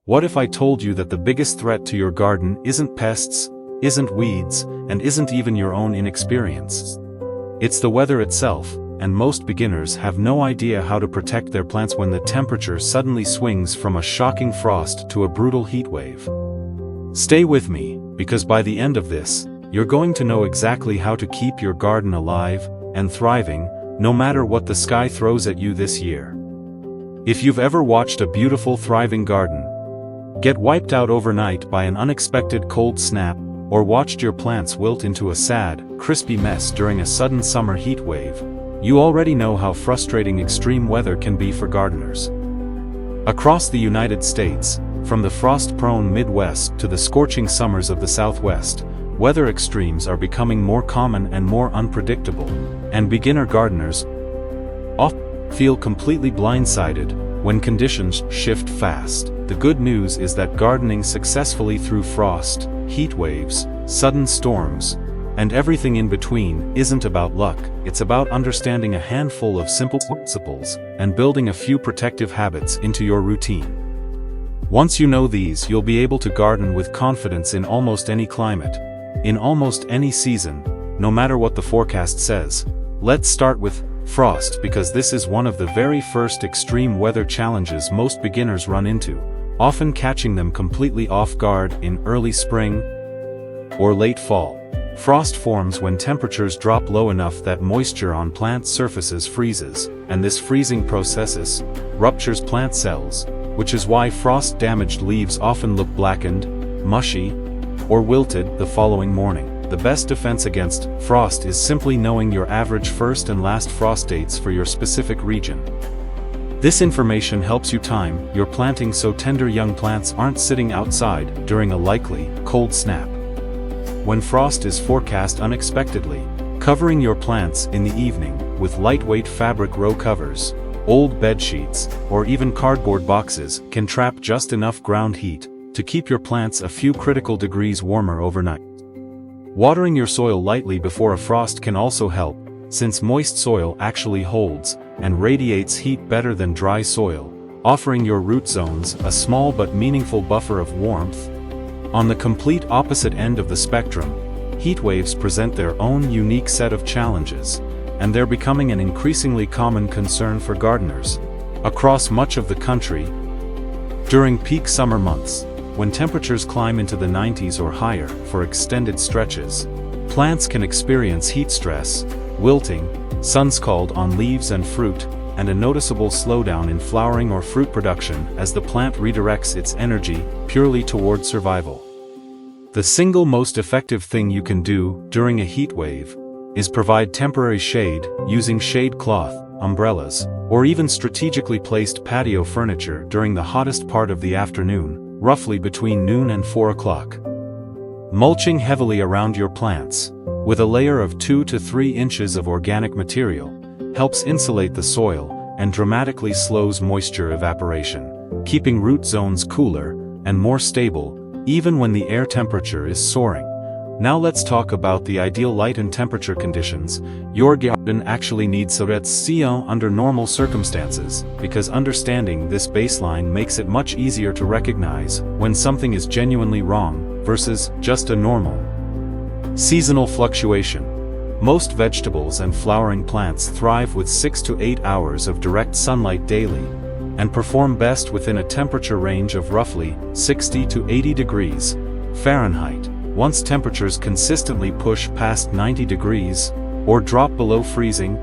What if I told you that the biggest threat to your garden isn't pests, isn't weeds, and isn't even your own inexperience? It's the weather itself, and most beginners have no idea how to protect their plants when the temperature suddenly swings from a shocking frost to a brutal heat wave. Stay with me, because by the end of this, you're going to know exactly how to keep your garden alive and thriving, no matter what the sky throws at you this year. If you've ever watched a beautiful thriving garden get wiped out overnight by an unexpected cold snap, or watched your plants wilt into a sad, crispy mess during a sudden summer heat wave, you already know how frustrating extreme weather can be for gardeners. Across the United States, from the frost-prone Midwest to the scorching summers of the Southwest, weather extremes are becoming more common and more unpredictable, and beginner gardeners often feel completely blindsided when conditions shift fast. The good news is that gardening successfully through frost, heat waves, sudden storms, and everything in between isn't about luck. It's about understanding a handful of simple principles and building a few protective habits into your routine. Once you know these, you'll be able to garden with confidence in almost any climate, in almost any season, no matter what the forecast says. Let's start with frost, because this is one of the very first extreme weather challenges most beginners run into, often catching them completely off guard in early spring or late fall. Frost forms when temperatures drop low enough that moisture on plant surfaces freezes, and this freezing process ruptures plant cells, which is why frost-damaged leaves often look blackened, mushy, or wilted the following morning. The best defense against frost is simply knowing your average first and last frost dates for your specific region. This information helps you time your planting so tender young plants aren't sitting outside during a likely cold snap. When frost is forecast unexpectedly, covering your plants in the evening with lightweight fabric row covers, old bed sheets, or even cardboard boxes can trap just enough ground heat to keep your plants a few critical degrees warmer overnight. Watering your soil lightly before a frost can also help, since moist soil actually holds and radiates heat better than dry soil, offering your root zones a small but meaningful buffer of warmth. On the complete opposite end of the spectrum, heat waves present their own unique set of challenges, and they're becoming an increasingly common concern for gardeners across much of the country. During peak summer months, when temperatures climb into the 90s or higher for extended stretches, plants can experience heat stress, wilting, sunscald on leaves and fruit, and a noticeable slowdown in flowering or fruit production as the plant redirects its energy purely toward survival. The single most effective thing you can do during a heat wave is provide temporary shade using shade cloth, umbrellas, or even strategically placed patio furniture during the hottest part of the afternoon, roughly between noon and 4 o'clock. Mulching heavily around your plants, with a layer of 2 to 3 inches of organic material, helps insulate the soil and dramatically slows moisture evaporation, keeping root zones cooler and more stable, even when the air temperature is soaring. Now let's talk about the ideal light and temperature conditions your garden actually needs under normal circumstances, because understanding this baseline makes it much easier to recognize when something is genuinely wrong versus just a normal seasonal fluctuation. Most vegetables and flowering plants thrive with 6 to 8 hours of direct sunlight daily, and perform best within a temperature range of roughly 60 to 80 degrees Fahrenheit. Once temperatures consistently push past 90 degrees, or drop below freezing,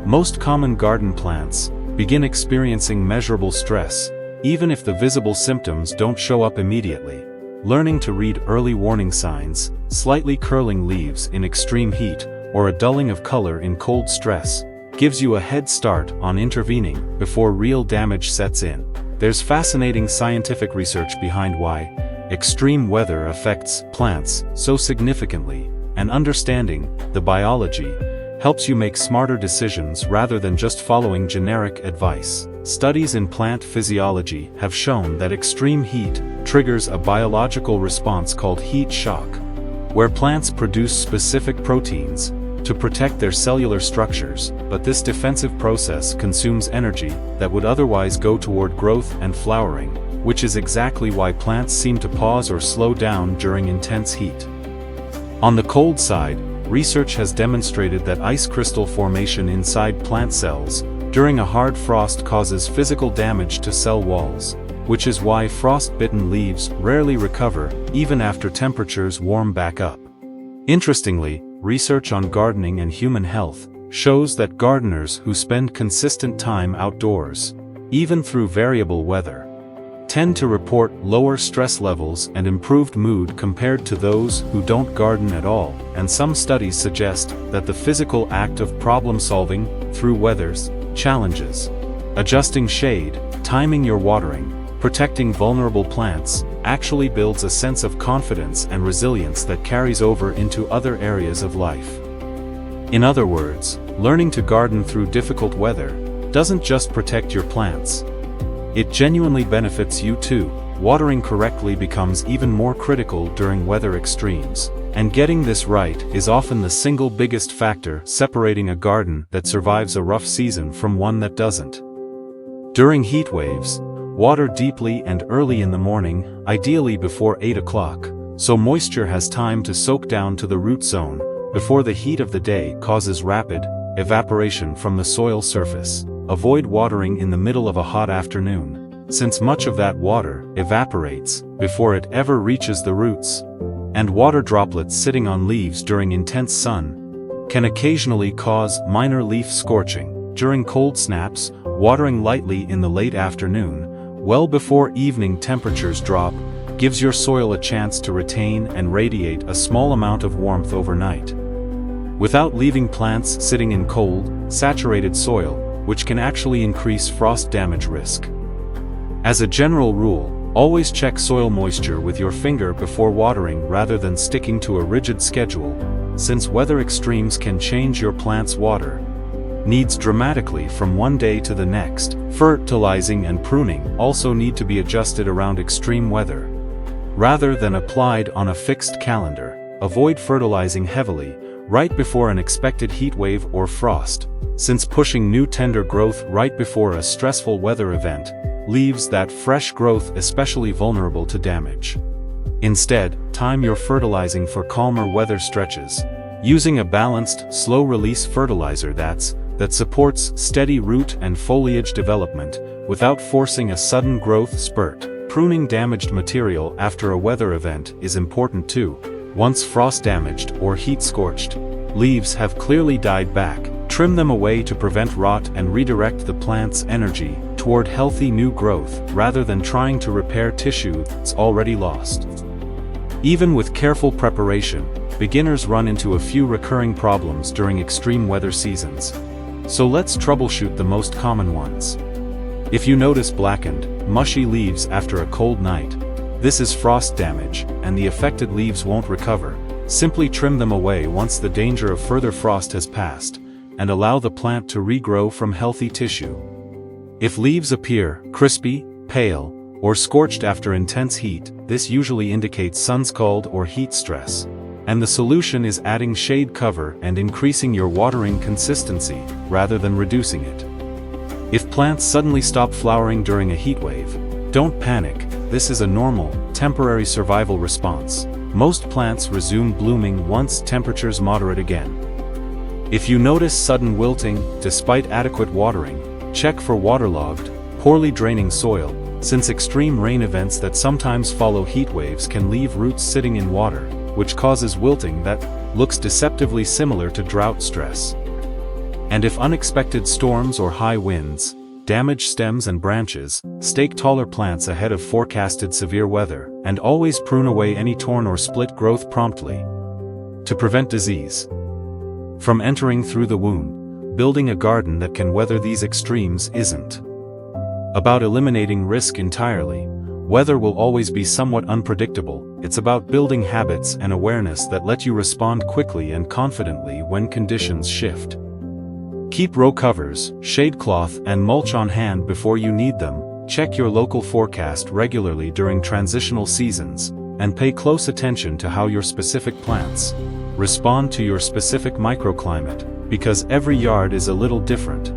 most common garden plants begin experiencing measurable stress, even if the visible symptoms don't show up immediately. Learning to read early warning signs, slightly curling leaves in extreme heat, or a dulling of color in cold stress, gives you a head start on intervening before real damage sets in. There's fascinating scientific research behind why extreme weather affects plants so significantly, and understanding the biology helps you make smarter decisions rather than just following generic advice. Studies in plant physiology have shown that extreme heat triggers a biological response called heat shock, where plants produce specific proteins to protect their cellular structures, but this defensive process consumes energy that would otherwise go toward growth and flowering, which is exactly why plants seem to pause or slow down during intense heat. On the cold side, research has demonstrated that ice crystal formation inside plant cells during a hard frost causes physical damage to cell walls, which is why frost-bitten leaves rarely recover even after temperatures warm back up. Interestingly, research on gardening and human health shows that gardeners who spend consistent time outdoors, even through variable weather, tend to report lower stress levels and improved mood compared to those who don't garden at all, and some studies suggest that the physical act of problem-solving through weather's challenges, adjusting shade, timing your watering, protecting vulnerable plants, actually builds a sense of confidence and resilience that carries over into other areas of life. In other words, learning to garden through difficult weather doesn't just protect your plants. It genuinely benefits you too. Watering correctly becomes even more critical during weather extremes, and getting this right is often the single biggest factor separating a garden that survives a rough season from one that doesn't. During heat waves, water deeply and early in the morning, ideally before 8 o'clock, so moisture has time to soak down to the root zone before the heat of the day causes rapid evaporation from the soil surface. Avoid watering in the middle of a hot afternoon, since much of that water evaporates before it ever reaches the roots, and water droplets sitting on leaves during intense sun can occasionally cause minor leaf scorching. During cold snaps, watering lightly in the late afternoon, well before evening temperatures drop, gives your soil a chance to retain and radiate a small amount of warmth overnight, without leaving plants sitting in cold, saturated soil, which can actually increase frost damage risk. As a general rule, always check soil moisture with your finger before watering rather than sticking to a rigid schedule, since weather extremes can change your plant's water needs dramatically from one day to the next. Fertilizing and pruning also need to be adjusted around extreme weather, rather than applied on a fixed calendar. Avoid fertilizing heavily right before an expected heat wave or frost, since pushing new tender growth right before a stressful weather event leaves that fresh growth especially vulnerable to damage. Instead, time your fertilizing for calmer weather stretches, using a balanced, slow-release fertilizer that supports steady root and foliage development without forcing a sudden growth spurt. Pruning damaged material after a weather event is important too. Once frost-damaged or heat-scorched leaves have clearly died back, trim them away to prevent rot and redirect the plant's energy toward healthy new growth rather than trying to repair tissue that's already lost. Even with careful preparation, beginners run into a few recurring problems during extreme weather seasons. So let's troubleshoot the most common ones. If you notice blackened, mushy leaves after a cold night, this is frost damage, and the affected leaves won't recover. Simply trim them away once the danger of further frost has passed, and allow the plant to regrow from healthy tissue. If leaves appear crispy, pale, or scorched after intense heat, this usually indicates sun-scald or heat stress, and the solution is adding shade cover and increasing your watering consistency, rather than reducing it. If plants suddenly stop flowering during a heat wave, don't panic. This is a normal, temporary survival response. Most plants resume blooming once temperatures moderate again. If you notice sudden wilting despite adequate watering, check for waterlogged, poorly draining soil, since extreme rain events that sometimes follow heat waves can leave roots sitting in water, which causes wilting that looks deceptively similar to drought stress. And if unexpected storms or high winds damage stems and branches, stake taller plants ahead of forecasted severe weather, and always prune away any torn or split growth promptly to prevent disease from entering through the wound. Building a garden that can weather these extremes isn't about eliminating risk entirely. Weather will always be somewhat unpredictable. It's about building habits and awareness that let you respond quickly and confidently when conditions shift. Keep row covers, shade cloth, and mulch on hand before you need them. Check your local forecast regularly during transitional seasons, and pay close attention to how your specific plants respond to your specific microclimate, because every yard is a little different.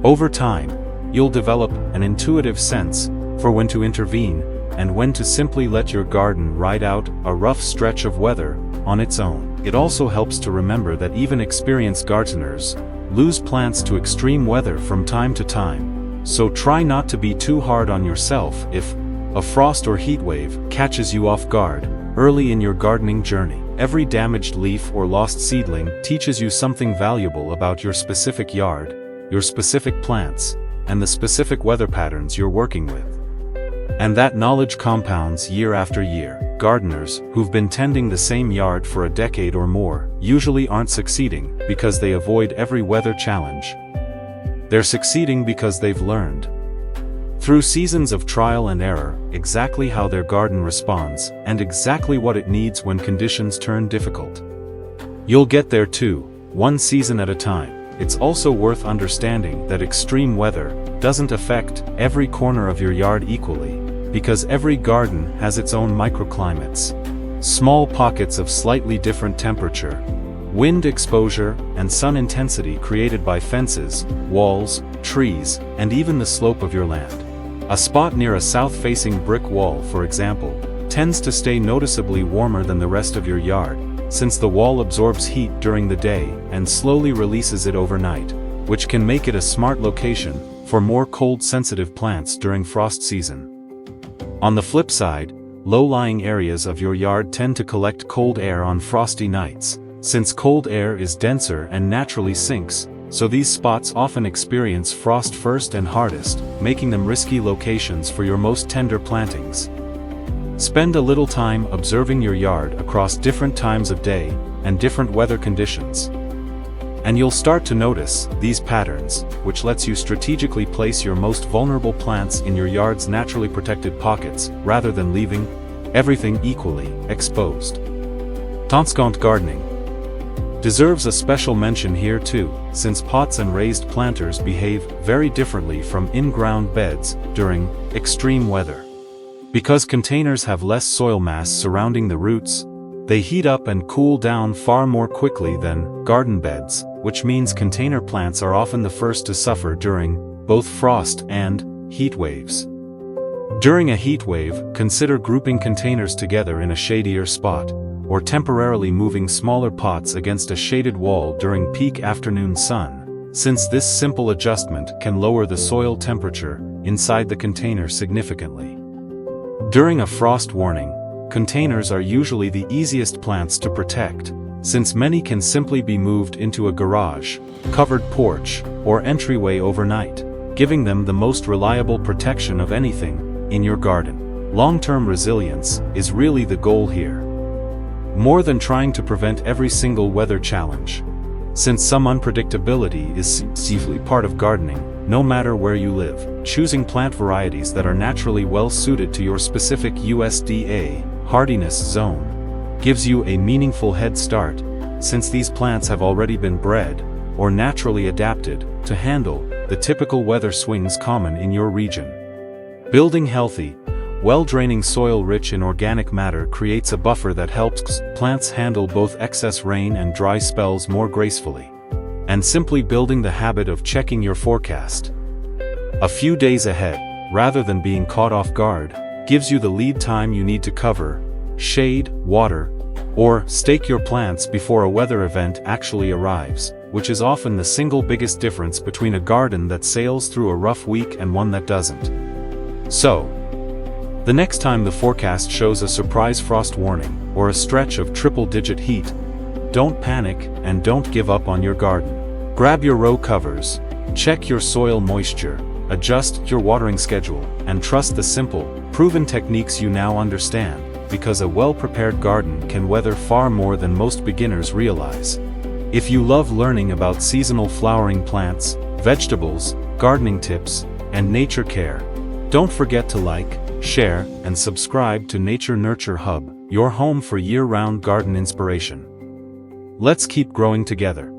Over time, you'll develop an intuitive sense for when to intervene, and when to simply let your garden ride out a rough stretch of weather on its own. It also helps to remember that even experienced gardeners lose plants to extreme weather from time to time, so try not to be too hard on yourself if a frost or heat wave catches you off guard early in your gardening journey. Every damaged leaf or lost seedling teaches you something valuable about your specific yard, your specific plants, and the specific weather patterns you're working with. And that knowledge compounds year after year. Gardeners who've been tending the same yard for a decade or more usually aren't succeeding because they avoid every weather challenge. They're succeeding because they've learned, through seasons of trial and error, exactly how their garden responds and exactly what it needs when conditions turn difficult. You'll get there too, one season at a time. It's also worth understanding that extreme weather doesn't affect every corner of your yard equally, because every garden has its own microclimates. Small pockets of slightly different temperature, wind exposure, and sun intensity created by fences, walls, trees, and even the slope of your land. A spot near a south-facing brick wall, for example, tends to stay noticeably warmer than the rest of your yard, since the wall absorbs heat during the day and slowly releases it overnight, which can make it a smart location for more cold-sensitive plants during frost season. On the flip side, low-lying areas of your yard tend to collect cold air on frosty nights, since cold air is denser and naturally sinks, so these spots often experience frost first and hardest, making them risky locations for your most tender plantings. Spend a little time observing your yard across different times of day and different weather conditions, and you'll start to notice these patterns, which lets you strategically place your most vulnerable plants in your yard's naturally protected pockets, rather than leaving everything equally exposed. Transcont gardening deserves a special mention here too, since pots and raised planters behave very differently from in-ground beds during extreme weather. Because containers have less soil mass surrounding the roots, they heat up and cool down far more quickly than garden beds, which means container plants are often the first to suffer during both frost and heat waves. During a heat wave, consider grouping containers together in a shadier spot, or temporarily moving smaller pots against a shaded wall during peak afternoon sun, since this simple adjustment can lower the soil temperature inside the container significantly. During a frost warning, containers are usually the easiest plants to protect, since many can simply be moved into a garage, covered porch, or entryway overnight, giving them the most reliable protection of anything in your garden. Long-term resilience is really the goal here, more than trying to prevent every single weather challenge. Since some unpredictability is chiefly part of gardening, no matter where you live, choosing plant varieties that are naturally well suited to your specific USDA hardiness zone gives you a meaningful head start, since these plants have already been bred or naturally adapted to handle the typical weather swings common in your region. Building healthy, well-draining soil rich in organic matter creates a buffer that helps plants handle both excess rain and dry spells more gracefully. And simply building the habit of checking your forecast a few days ahead, rather than being caught off guard, gives you the lead time you need to cover, shade, water, or stake your plants before a weather event actually arrives, which is often the single biggest difference between a garden that sails through a rough week and one that doesn't. So, the next time the forecast shows a surprise frost warning, or a stretch of triple-digit heat, don't panic and don't give up on your garden. Grab your row covers, check your soil moisture, adjust your watering schedule, and trust the simple, proven techniques you now understand, because a well-prepared garden can weather far more than most beginners realize. If you love learning about seasonal flowering plants, vegetables, gardening tips, and nature care, don't forget to like, share, and subscribe to Nature Nurture Hub, your home for year-round garden inspiration. Let's keep growing together.